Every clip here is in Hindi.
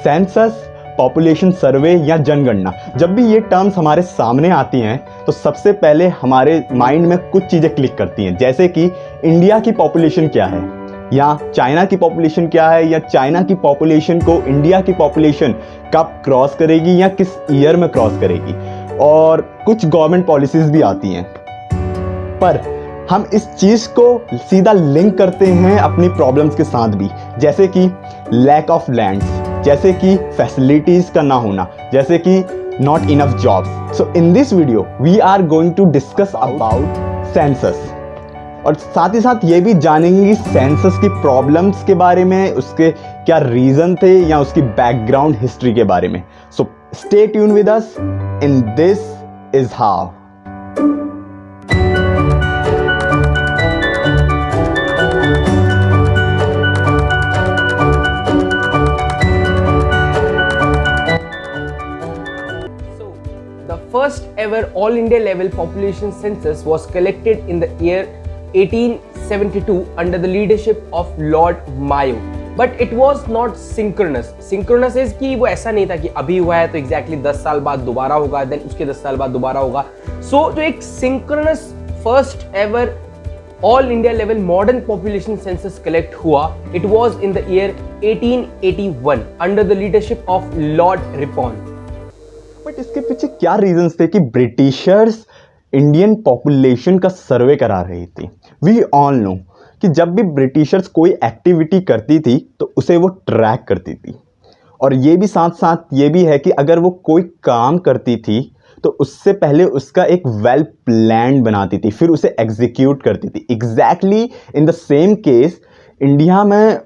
सेंसस, पॉपुलेशन सर्वे या जनगणना, जब भी ये टर्म्स हमारे सामने आती हैं तो सबसे पहले हमारे माइंड में कुछ चीज़ें क्लिक करती हैं, जैसे कि इंडिया की पॉपुलेशन क्या है, या चाइना की पॉपुलेशन क्या है, या चाइना की पॉपुलेशन को इंडिया की पॉपुलेशन कब क्रॉस करेगी या किस ईयर में क्रॉस करेगी, और कुछ गवर्नमेंट पॉलिसीज़ भी आती हैं। पर हम इस चीज़ को सीधा लिंक करते हैं अपनी प्रॉब्लम्स के साथ भी, जैसे कि लैक ऑफ लैंड्स, जैसे कि फैसिलिटीज़ का ना होना, जैसे कि not enough jobs. So in this video we are going to discuss about census, और साथ ही साथ ये भी जानेंगे कि सेंसस की प्रॉब्लम्स के बारे में, उसके क्या रीज़न थे या उसकी बैकग्राउंड हिस्ट्री के बारे में। So stay tune with us in this is how. First ever all India level population census was collected in the year 1872 under the leadership of Lord Mayo, but it was not synchronous. Synchronous is कि वो ऐसा नहीं था कि अभी हुआ है तो exactly 10 साल बाद दोबारा होगा, then उसके 10 साल बाद दोबारा होगा। So जो एक synchronous first ever all India level modern population census collect हुआ, it was in the year 1881 under the leadership of Lord Ripon. But इसके पीछे क्या रीजंस थे कि ब्रिटिशर्स इंडियन पॉपुलेशन का सर्वे करा रही थी। वी ऑल नो कि जब भी ब्रिटिशर्स कोई एक्टिविटी करती थी तो उसे वो ट्रैक करती थी, और ये भी साथ साथ ये भी है कि अगर वो कोई काम करती थी तो उससे पहले उसका एक वेल प्लान बनाती थी, फिर उसे एग्जीक्यूट करती थी। Exactly in the same case India में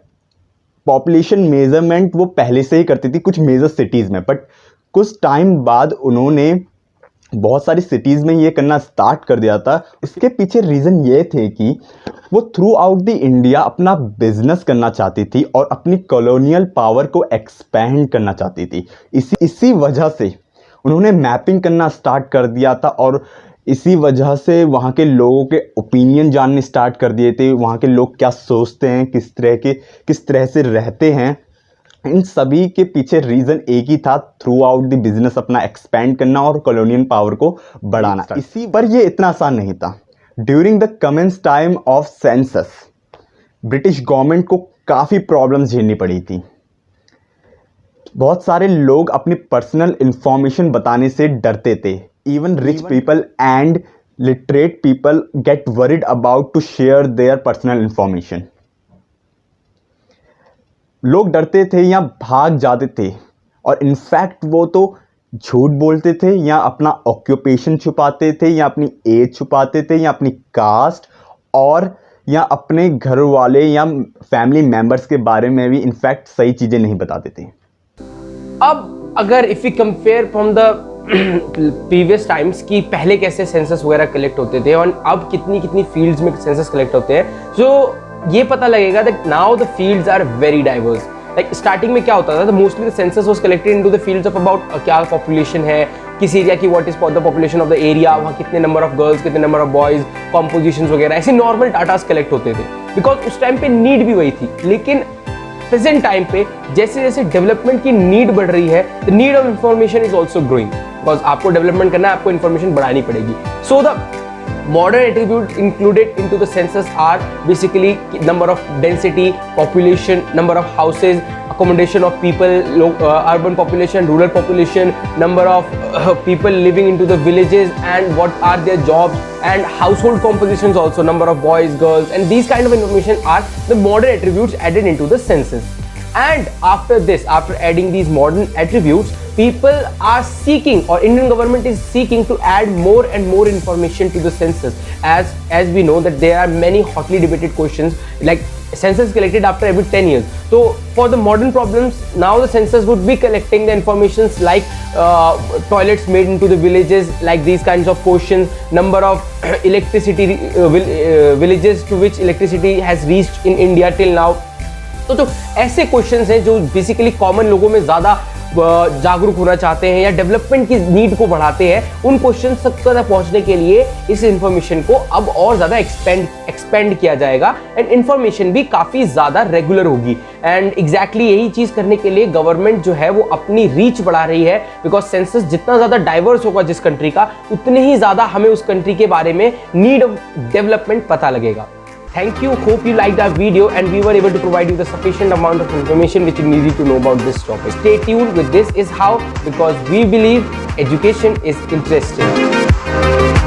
पॉपुलेशन मेजरमेंट वो पहले से ही करती थी कुछ मेजर सिटीज़ में, बट कुछ टाइम बाद उन्होंने बहुत सारी सिटीज़ में ये करना स्टार्ट कर दिया था। इसके पीछे रीज़न ये थे कि वो थ्रू आउट द इंडिया अपना बिजनेस करना चाहती थी और अपनी कॉलोनियल पावर को एक्सपेंड करना चाहती थी। इसी वजह से उन्होंने मैपिंग करना स्टार्ट कर दिया था, और इसी वजह से वहाँ के लोगों के ओपिनियन जानने स्टार्ट कर दिए थे, वहाँ के लोग क्या सोचते हैं, किस तरह से रहते हैं। इन सभी के पीछे रीज़न एक ही था, थ्रू आउट द बिजनेस अपना एक्सपेंड करना और कॉलोनियल पावर को बढ़ाना। इसी पर ये इतना आसान नहीं था। During the commence time of census British government को काफ़ी प्रॉब्लम्स झेलनी पड़ी थी। बहुत सारे लोग अपनी पर्सनल इंफॉर्मेशन बताने से डरते थे। Even rich people and literate people get worried about to share their personal information. लोग डरते थे या भाग जाते थे, और इनफैक्ट वो तो झूठ बोलते थे या अपना ऑक्यूपेशन छुपाते थे या अपनी एज छुपाते थे या अपनी कास्ट, और या अपने घर वाले या फैमिली मेंबर्स के बारे में भी इनफैक्ट सही चीज़ें नहीं बताते थे। अब अगर if we compare from the previous times कि पहले कैसे सेंसस वगैरह कलेक्ट होते थे और अब कितनी फील्ड्स में सेंसस कलेक्ट होते हैं, सो ये पता लगेगा that now the fields are very diverse. Like starting में क्या होता था, mostly the census was collected into the fields of about क्या पॉपुलेशन है किस एरिया की, what is the population of the area, वहाँ कितने नंबर ऑफ गर्ल्स, कितने नंबर ऑफ बॉयज, कॉम्पोजिशंस वगैरह, ऐसे नॉर्मल डाटास कलेक्ट होते थे, बिकॉज उस टाइम पे नीड भी वही थी। लेकिन प्रेजेंट टाइम पे जैसे जैसे डेवलपमेंट की नीड बढ़ रही है, the need of information is also growing, because आपको डेवलपमेंट करना है, आपको इन्फॉर्मेशन बढ़ानी पड़ेगी। So the modern attributes included into the census are basically number of density, population, number of houses, accommodation of people, urban population, rural population, number of people living into the villages and what are their jobs, and household compositions also, number of boys, girls, and these kind of information are the modern attributes added into the census. And after this, after adding these modern attributes, people are seeking, or Indian government is seeking to add more and more information to the census, as we know that there are many hotly debated questions like census collected after every 10 years. So for the modern problems, now the census would be collecting the informations like toilets made into the villages, like these kinds of questions, number of electricity villages to which electricity has reached in India till now. तो जो ऐसे क्वेश्चंस हैं जो बेसिकली कॉमन लोगों में ज़्यादा जागरूक होना चाहते हैं या डेवलपमेंट की नीड को बढ़ाते हैं, उन क्वेश्चन तक पहुंचने के लिए इस इंफॉर्मेशन को अब और ज्यादा एक्सपेंड किया जाएगा एंड इंफॉर्मेशन भी काफी ज्यादा रेगुलर होगी। एंड एग्जैक्टली यही चीज करने के लिए गवर्नमेंट जो है वो अपनी रीच बढ़ा रही है, बिकॉज सेंसस जितना ज्यादा डाइवर्स होगा जिस कंट्री का, उतने ही ज्यादा हमें उस कंट्री के बारे में नीड ऑफ डेवलपमेंट पता लगेगा। Thank you. Hope you liked our video and we were able to provide you the sufficient amount of information which you needed to know about this topic. Stay tuned with This Is How, because we believe education is interesting.